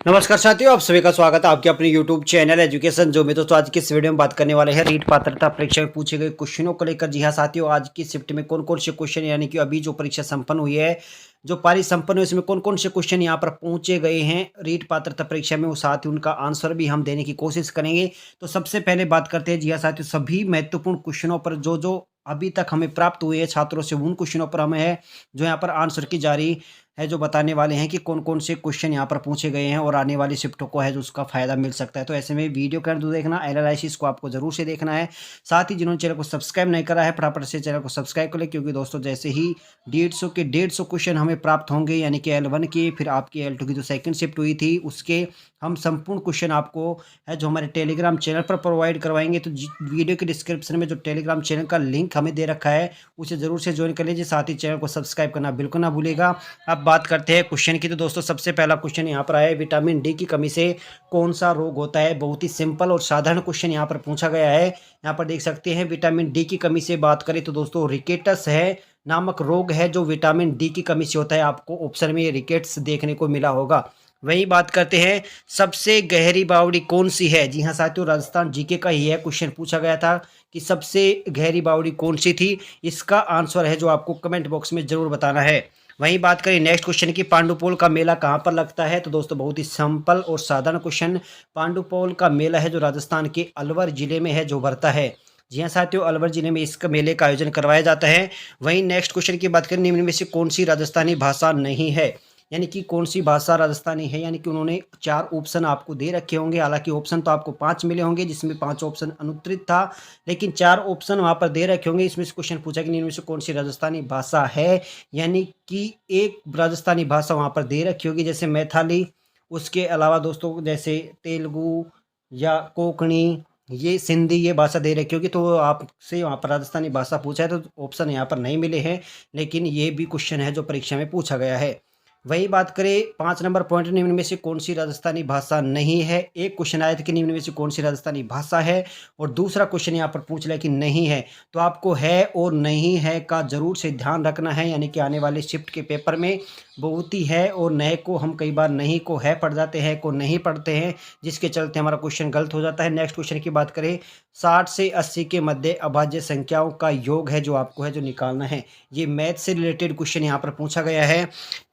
नमस्कार साथियों, आप सभी का स्वागत है आपके अपने YouTube चैनल एजुकेशन जो में। दोस्तों आज की इस वीडियो में बात करने वाले हैं रीट पात्रता परीक्षा में पूछे गए क्वेश्चनों को लेकर। जी हाँ साथियों, आज की शिफ्ट में कौन कौन से क्वेश्चन यानी कि अभी जो परीक्षा संपन्न हुई है, जो पारी संपन्न हुई, उसमें कौन कौन से क्वेश्चन यहाँ पर पूछे गए हैं रीट पात्रता परीक्षा में, वो साथ ही उनका आंसर भी हम देने की कोशिश करेंगे। तो सबसे पहले बात करते हैं जी हाँ साथियों, सभी महत्वपूर्ण क्वेश्चनों पर जो जो अभी तक हमें प्राप्त हुए हैं छात्रों से, उन क्वेश्चनों पर हमें है जो यहाँ पर आंसर की जारी है, जो बताने वाले हैं कि कौन-कौन से क्वेश्चन यहाँ पर पूछे गए हैं और आने वाली शिफ्टों को है जो उसका फ़ायदा मिल सकता है। तो ऐसे में वीडियो के अंत देखना, एनालिसिस को आपको ज़रूर से देखना है। साथ ही जिन्होंने चैनल को सब्सक्राइब नहीं करा है, फटाफट से चैनल को सब्सक्राइब कर लें, क्योंकि दोस्तों जैसे ही 150 के 150 क्वेश्चन हमें प्राप्त होंगे, यानी कि L1 के, फिर आपकी L2 की जो सेकंड शिफ्ट हुई थी उसके हम संपूर्ण क्वेश्चन आपको है जो हमारे टेलीग्राम चैनल पर प्रोवाइड करवाएँगे। तो वीडियो के डिस्क्रिप्शन में जो टेलीग्राम चैनल का लिंक हमें दे रखा है, उसे ज़रूर से ज्वाइन कर लीजिए। साथ ही चैनल को सब्सक्राइब करना बिल्कुल ना भूलिएगा। अब बात करते हैं क्वेश्चन की। तो दोस्तों सबसे पहला क्वेश्चन यहाँ पर आया है, विटामिन डी की कमी से कौन सा रोग होता है। बहुत ही सिंपल और साधारण क्वेश्चन यहाँ पर पूछा गया है। यहाँ पर देख सकते हैं, विटामिन डी की कमी से बात करें तो दोस्तों रिकेटस है नामक रोग है जो विटामिन डी की कमी से होता है। आपको ऑप्शन में रिकेट्स देखने को मिला होगा। वही बात करते हैं, सबसे गहरी बावड़ी कौन सी है। जी हाँ साथियों, राजस्थान जीके का ही है क्वेश्चन पूछा गया था कि सबसे गहरी बावड़ी कौन सी थी। इसका आंसर है जो आपको कमेंट बॉक्स में जरूर बताना है। वहीं बात करें नेक्स्ट क्वेश्चन की, पांडुपोल का मेला कहाँ पर लगता है। तो दोस्तों बहुत ही सिंपल और साधारण क्वेश्चन, पांडुपोल का मेला है जो राजस्थान के अलवर जिले में है जो भरता है। जी हाँ साथियों, अलवर जिले में इस मेले का आयोजन करवाया जाता है। वहीं नेक्स्ट क्वेश्चन की बात करें, निम्न में से कौन सी राजस्थानी भाषा नहीं है, यानी कि कौन सी भाषा राजस्थानी है। यानी कि उन्होंने 4 ऑप्शन आपको दे रखे होंगे, हालांकि ऑप्शन तो आपको 5 मिले होंगे जिसमें 5 ऑप्शन अनुत्तरित था, लेकिन 4 ऑप्शन वहां पर दे रखे होंगे। इसमें से क्वेश्चन पूछा कि इनमें से कौन सी राजस्थानी भाषा है, यानी कि एक राजस्थानी भाषा वहां पर दे रखी होगी, जैसे मैथिली। उसके अलावा दोस्तों जैसे तेलुगु या कोंकणी, ये सिंधी, ये भाषा दे रखी होगी। तो आपसे वहाँ पर राजस्थानी भाषा पूछा है तो ऑप्शन यहाँ पर नहीं मिले हैं, लेकिन ये भी क्वेश्चन है जो परीक्षा में पूछा गया है। वही बात करें 5 नंबर पॉइंट, निम्न में से कौन सी राजस्थानी भाषा नहीं है। एक क्वेश्चन आया था कि निम्न में से कौन सी राजस्थानी भाषा है, और दूसरा क्वेश्चन यहाँ पर पूछ लिया कि नहीं है। तो आपको है और नहीं है का जरूर से ध्यान रखना है, यानी कि आने वाले शिफ्ट के पेपर में बहुत ही है और नए को हम कई बार नहीं को है पढ़ जाते हैं, को नहीं पढ़ते हैं, जिसके चलते हमारा क्वेश्चन गलत हो जाता है। नेक्स्ट क्वेश्चन की बात करें, 60 से 80 के मध्य अभाज्य संख्याओं का योग है जो आपको है जो निकालना है। ये मैथ से रिलेटेड क्वेश्चन यहाँ पर पूछा गया है।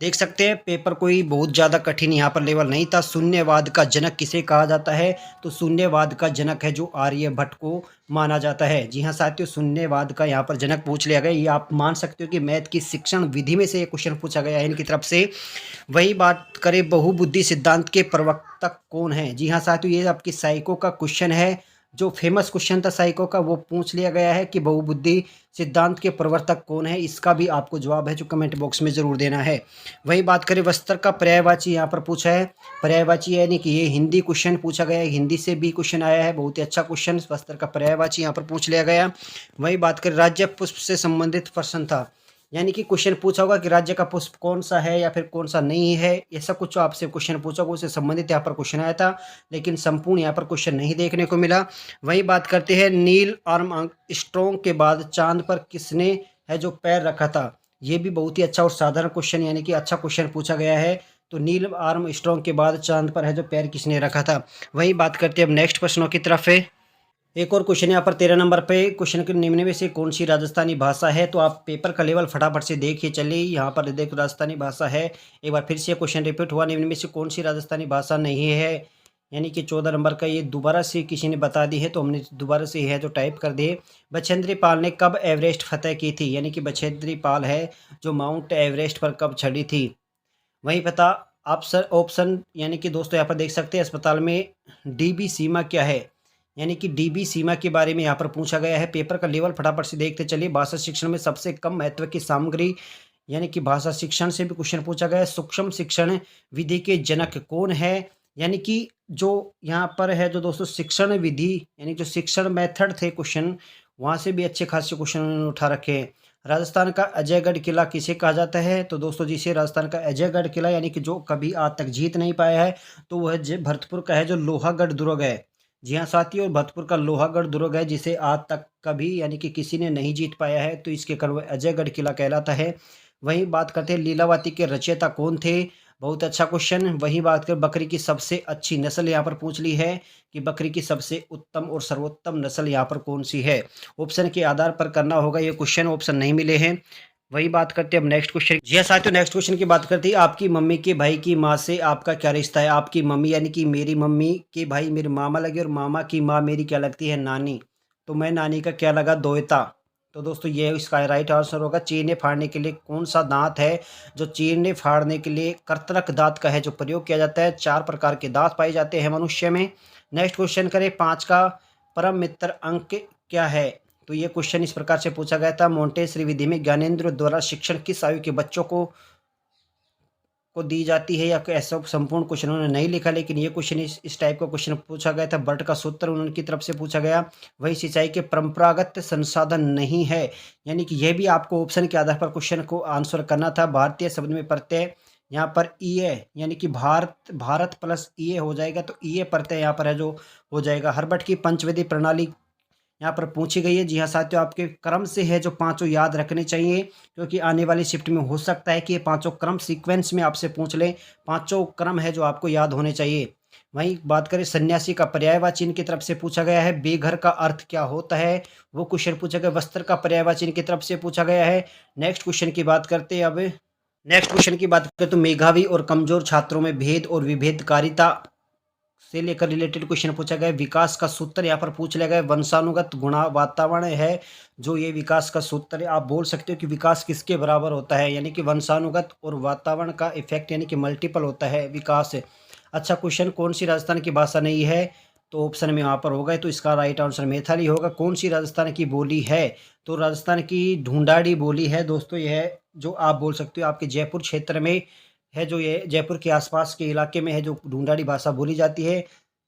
देख सकते हैं पेपर कोई बहुत ज़्यादा कठिन यहाँ पर लेवल नहीं था। शून्यवाद का जनक किसे कहा जाता है, तो शून्यवाद का जनक है जो आर्यभट्ट को माना जाता है। जी हाँ साथियों, शून्यवाद का यहाँ पर जनक पूछ लिया गया। ये आप मान सकते हो कि मैथ की शिक्षण विधि में से ये क्वेश्चन पूछा गया है इनकी तरफ से। वही बात करें, बहुबुद्धि सिद्धांत के प्रवक्ता कौन है। जी हाँ साथियों, ये आपकी साइको का क्वेश्चन है, जो फेमस क्वेश्चन था साइको का, वो पूछ लिया गया है कि बहुबुद्धि सिद्धांत के प्रवर्तक कौन है। इसका भी आपको जवाब है जो कमेंट बॉक्स में ज़रूर देना है। वही बात करें, वस्त्र का पर्यायवाची यहाँ पर पूछा है। पर्यायवाची यानी कि ये हिंदी क्वेश्चन पूछा गया है, हिंदी से भी क्वेश्चन आया है, बहुत ही अच्छा क्वेश्चन। वस्त्र का पर्यायवाची यहाँ पर पूछ लिया गया। वही बात करें, राज्य पुष्प से संबंधित प्रश्न था, यानी कि क्वेश्चन पूछा होगा कि राज्य का पुष्प कौन सा है या फिर कौन सा नहीं है, ऐसा कुछ आपसे क्वेश्चन पूछा होगा, उससे संबंधित यहाँ पर क्वेश्चन आया था, लेकिन संपूर्ण यहाँ पर क्वेश्चन नहीं देखने को मिला। वही बात करते हैं, नील आर्मस्ट्रॉन्ग के बाद चांद पर किसने है जो पैर रखा था। ये भी बहुत ही अच्छा और साधारण क्वेश्चन, यानी कि अच्छा क्वेश्चन पूछा गया है। तो नील आर्मस्ट्रॉन्ग के बाद चांद पर है जो पैर किसने रखा था। वही बात करते हैं अब नेक्स्ट प्रश्नों की तरफ है। एक और क्वेश्चन यहाँ पर 13 नंबर पे, क्वेश्चन के निम्न में से कौन सी राजस्थानी भाषा है। तो आप पेपर का लेवल फटाफट से देखिए चलिए। यहाँ पर देखो राजस्थानी भाषा है। एक बार फिर से क्वेश्चन रिपीट हुआ, निम्न में से कौन सी राजस्थानी भाषा नहीं है, यानी कि 14 नंबर का। ये दोबारा से किसी ने बता दी है तो हमने दोबारा से है जो टाइप कर दिए। बछेंद्री पाल ने कब एवरेस्ट फतेह की थी, यानी कि बछेंद्री पाल है जो माउंट एवरेस्ट पर कब चढ़ी थी। वहीं पता आप सर ऑप्शन, यानी कि दोस्तों यहाँ पर देख सकते हैं अस्पताल में डीबी सीमा क्या है, यानी कि डीबी सीमा के बारे में यहाँ पर पूछा गया है। पेपर का लेवल फटाफट से देखते चलिए। भाषा शिक्षण में सबसे कम महत्व की सामग्री, यानी कि भाषा शिक्षण से भी क्वेश्चन पूछा गया है। सूक्ष्म शिक्षण विधि के जनक कौन है, यानी कि जो यहाँ पर है जो दोस्तों शिक्षण विधि, यानी जो शिक्षण मेथड थे क्वेश्चन, वहाँ से भी अच्छे खासे क्वेश्चन उन्होंने उठा रखे हैं। राजस्थान का अजयगढ़ किला किसे कहा जाता है, तो दोस्तों जिसे राजस्थान का अजयगढ़ किला, यानी कि जो कभी आज तक जीत नहीं पाया है, तो वह भरतपुर का है जो लोहागढ़ दुर्ग है। जी हाँ साथियों, भरतपुर का लोहागढ़ दुर्ग है जिसे आज तक कभी यानी कि किसी ने नहीं जीत पाया है, तो इसके कारण वह अजयगढ़ किला कहलाता है। वहीं बात करते हैं लीलावती के रचयिता कौन थे। बहुत अच्छा क्वेश्चन। वही बात कर, बकरी की सबसे अच्छी नस्ल यहाँ पर पूछ ली है कि बकरी की सबसे उत्तम और सर्वोत्तम नस्ल यहाँ पर कौन सी है। ऑप्शन के आधार पर करना होगा ये क्वेश्चन, ऑप्शन नहीं मिले हैं। वही बात करते हैं अब नेक्स्ट क्वेश्चन। जी हाँ साथियों, नेक्स्ट क्वेश्चन की बात करते हैं, आपकी मम्मी के भाई की माँ से आपका क्या रिश्ता है। आपकी मम्मी यानी कि मेरी मम्मी के भाई मेरे मामा लगे, और मामा की माँ मेरी क्या लगती है, नानी। तो मैं नानी का क्या लगा, दोहता। तो दोस्तों ये इसका राइट आंसर होगा। चीरने फाड़ने के लिए कौन सा दांत है जो चीरने फाड़ने के लिए कर्तनक दांत का है जो प्रयोग किया जाता है। 4 प्रकार के दांत पाए जाते हैं मनुष्य में। नेक्स्ट क्वेश्चन करें, 5 का परम मित्र अंक क्या है। तो ये क्वेश्चन इस प्रकार से पूछा गया था, मोंटेसरी विधि में ज्ञानेंद्र द्वारा शिक्षण किस आयु के बच्चों को दी जाती है, या ऐसा संपूर्ण क्वेश्चन उन्होंने नहीं लिखा, लेकिन ये क्वेश्चन इस टाइप का क्वेश्चन पूछा गया था। बर्ट का सूत्र उनकी तरफ से पूछा गया। वही सिंचाई के परंपरागत संसाधन नहीं है, यानी कि यह भी आपको ऑप्शन के आधार पर क्वेश्चन को आंसर करना था। भारतीय शब्द में प्रत्यय यहाँ पर ई है, यानी कि भारत प्लस ई हो जाएगा, तो ई प्रत्यय यहाँ पर है जो हो जाएगा। हर्बर्ट की पंचविधि प्रणाली यहाँ पर पूछी गई है। जी हाँ साथियों, आपके क्रम से है जो पांचों याद रखने चाहिए, क्योंकि आने वाली शिफ्ट में हो सकता है कि ये पांचों क्रम सीक्वेंस में आपसे पूछ लें। पांचों क्रम है जो आपको याद होने चाहिए। वहीं बात करें सन्यासी का पर्यायवाची की तरफ से पूछा गया है। बेघर का अर्थ क्या होता है, वो क्वेश्चन पूछा गया। वस्त्र का पर्यायवाची की तरफ से पूछा गया है। नेक्स्ट क्वेश्चन की बात करते हैं अब। नेक्स्ट क्वेश्चन की बात करें तो मेधावी और कमजोर छात्रों में भेद और विभेदकारिता से लेकर रिलेटेड क्वेश्चन पूछा गया। विकास का सूत्र यहाँ पर पूछ लिया गया। वंशानुगत गुणा वातावरण है जो ये विकास का सूत्र है। आप बोल सकते हो कि विकास किसके बराबर होता है, यानी कि वंशानुगत और वातावरण का इफेक्ट यानी कि मल्टीपल होता है विकास। अच्छा क्वेश्चन, कौन सी राजस्थान की भाषा नहीं है, तो ऑप्शन में यहाँ पर होगा, तो इसका राइट आंसर मैथिली होगा। कौन सी राजस्थान की बोली है, तो राजस्थान की ढूंढाड़ी बोली है दोस्तों। यह है जो आप बोल सकते हो आपके जयपुर क्षेत्र में है, जो ये जयपुर के आसपास के इलाके में है जो ढूंढाड़ी भाषा बोली जाती है।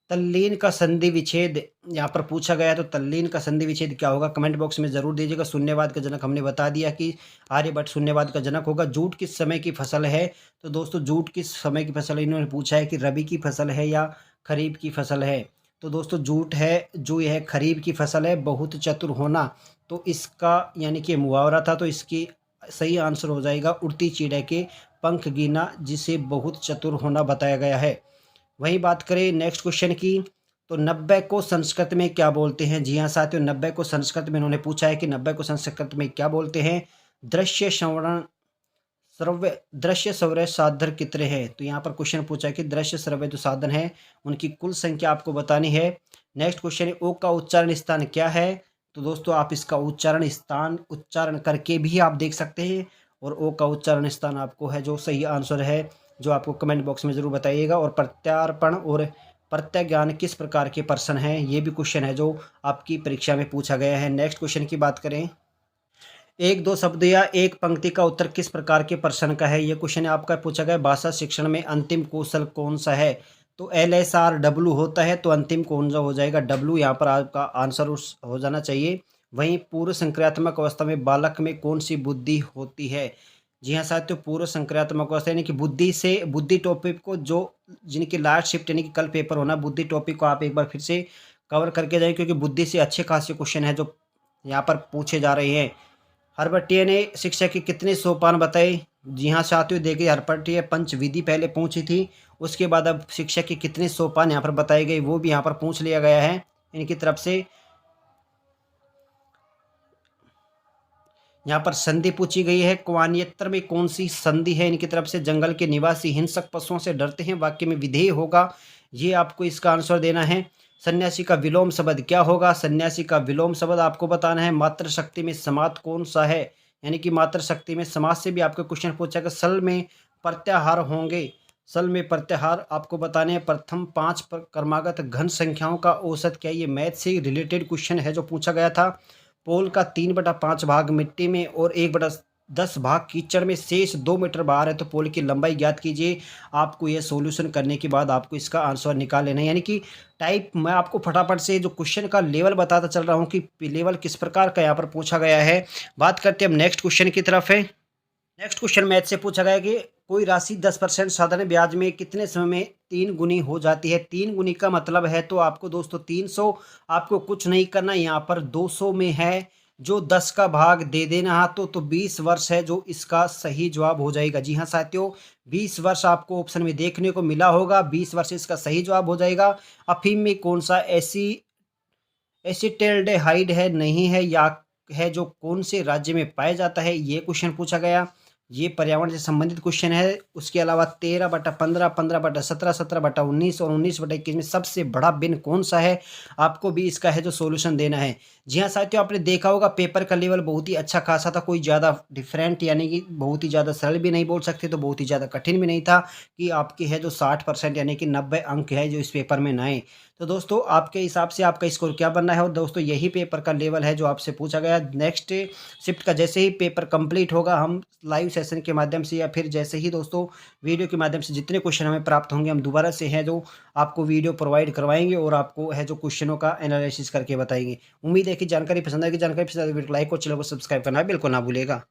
तल्लीन का संधि विच्छेद यहाँ पर पूछा गया है, तो तल्लीन का संधि विच्छेद क्या होगा, कमेंट बॉक्स में जरूर दीजिएगा। शून्यवाद का जनक हमने बता दिया कि आर्यभट्ट शून्यवाद का जनक होगा। जूट किस समय की फसल है, तो दोस्तों जूट किस समय की फसल है, इन्होंने पूछा है कि रबी की फसल है या खरीफ की फसल है। तो दोस्तों जूट है जो यह खरीफ की फसल है। बहुत चतुर होना, तो इसका यानी कि मुहावरा था, तो इसकी सही आंसर हो जाएगा उड़ती चिड़ै के पंख गिना, जिसे बहुत चतुर होना बताया गया है। वही बात करें नेक्स्ट क्वेश्चन की, तो 90 को संस्कृत में क्या बोलते हैं। जी हाँ साथियों, 90 को संस्कृत में इन्होंने पूछा है कि 90 को संस्कृत में क्या बोलते हैं। दृश्य श्रवण श्रव्य दृश्य श्रव्य साधन कितने हैं, तो यहाँ पर क्वेश्चन पूछा है कि दृश्य श्रव्य जो साधन है उनकी कुल संख्या आपको बतानी है। नेक्स्ट क्वेश्चन है, ओ का उच्चारण स्थान क्या है, तो दोस्तों आप इसका उच्चारण करके भी आप देख सकते हैं, और ओ का उच्चारण स्थान आपको है जो सही आंसर है, जो आपको कमेंट बॉक्स में ज़रूर बताइएगा। और प्रत्यार्पण और प्रत्यज्ञान किस प्रकार के पर्सन हैं, ये भी क्वेश्चन है जो आपकी परीक्षा में पूछा गया है। नेक्स्ट क्वेश्चन की बात करें, एक दो शब्द या एक पंक्ति का उत्तर किस प्रकार के प्रश्न का है, ये क्वेश्चन आपका पूछा गया। भाषा शिक्षण में अंतिम कौशल कौन सा है, तो LSRW होता है, तो अंतिम कौन सा हो जाएगा, W यहाँ पर आपका आंसर उस हो जाना चाहिए। वहीं पूर्व संक्रियात्मक अवस्था में बालक में कौन सी बुद्धि होती है। जी हाँ साथियों, पूर्व संक्रियात्मक अवस्था यानी कि बुद्धि टॉपिक को जो जिनकी लास्ट शिफ्ट यानी कि कल पेपर होना, बुद्धि टॉपिक को आप एक बार फिर से कवर करके जाएं, क्योंकि बुद्धि से अच्छे खासे क्वेश्चन है जो यहाँ पर पूछे जा रहे हैं। हरभट्टिया ने शिक्षा के कितने सोपान बताए। जी हाँ साथियों, देखिए हरभट्टिया पंचविधि पहले पूछी थी, उसके बाद अब शिक्षा के कितने सोपान यहाँ पर बताए गए वो भी यहाँ पर पूछ लिया गया है इनकी तरफ से। यहाँ पर संधि पूछी गई है, क्वानियत्र में कौन सी संधि है इनकी तरफ से। जंगल के निवासी हिंसक पशुओं से डरते हैं, वाक्य में विधेय होगा, ये आपको इसका आंसर देना है। सन्यासी का विलोम शब्द क्या होगा, सन्यासी का विलोम शब्द आपको बताना है। मातृशक्ति में समास कौन सा है, यानी कि मातृशक्ति में समास से भी आपको क्वेश्चन पूछा गया। सल में प्रत्याहार होंगे, सल में प्रत्याहार आपको बताने हैं। प्रथम 5 क्रमागत घन संख्याओं का औसत क्या, ये मैथ से रिलेटेड क्वेश्चन है जो पूछा गया था। पोल का 3/5 भाग मिट्टी में और 1/10 भाग कीचड़ में, शेष 2 मीटर बाहर है, तो पोल की लंबाई ज्ञात कीजिए। आपको यह सॉल्यूशन करने के बाद आपको इसका आंसर निकाल लेना है, यानी कि टाइप मैं आपको फटाफट से जो क्वेश्चन का लेवल बताता चल रहा हूँ कि लेवल किस प्रकार का यहाँ पर पूछा गया है। बात करते हैं हम नेक्स्ट क्वेश्चन की तरफ है। नेक्स्ट क्वेश्चन मैथ से पूछा गया कि कोई राशि 10% साधारण ब्याज में कितने समय में 3 गुनी हो जाती है। 3 गुनी का मतलब है, तो आपको दोस्तों 300, आपको कुछ नहीं करना, यहाँ पर 200 में है जो 10 का भाग दे देना हाथों तो 20 वर्ष है जो इसका सही जवाब हो जाएगा। जी हाँ साथियों, 20 वर्ष आपको ऑप्शन में देखने को मिला होगा, 20 वर्ष इसका सही जवाब हो जाएगा। अफीम में कौन सा एसिटाल्डेहाइड है, नहीं है, या है जो कौन से राज्य में पाया जाता है, ये क्वेश्चन पूछा गया। ये पर्यावरण से संबंधित क्वेश्चन है। उसके अलावा 13/15, 15/17, 17/19 और 19/21 में सबसे बड़ा बिन कौन सा है, आपको भी इसका है जो सॉल्यूशन देना है। जी हाँ साथियों, आपने देखा होगा पेपर का लेवल बहुत ही अच्छा खासा था, कोई ज़्यादा डिफरेंट यानी कि बहुत ही ज़्यादा सरल भी नहीं बोल सकते तो बहुत ही ज़्यादा कठिन भी नहीं था कि आपके है जो 60% यानी कि 90 अंक है जो इस पेपर में ना आए। तो दोस्तों आपके हिसाब से आपका स्कोर क्या बनना है, और दोस्तों यही पेपर का लेवल है जो आपसे पूछा गया। नेक्स्ट शिफ्ट का जैसे ही पेपर कंप्लीट होगा, हम लाइव सेशन के माध्यम से या फिर जैसे ही दोस्तों वीडियो के माध्यम से जितने क्वेश्चन हमें प्राप्त होंगे, हम दोबारा से है जो आपको वीडियो प्रोवाइड करवाएंगे और आपको है जो क्वेश्चनों का एनालिसिस करके बताएंगे। उम्मीद है कि जानकारी पसंद आएगी। जानकारी पसंद आएगी, वीडियो को लाइक और चैनल को सब्सक्राइब करना बिल्कुल ना भूलेगा।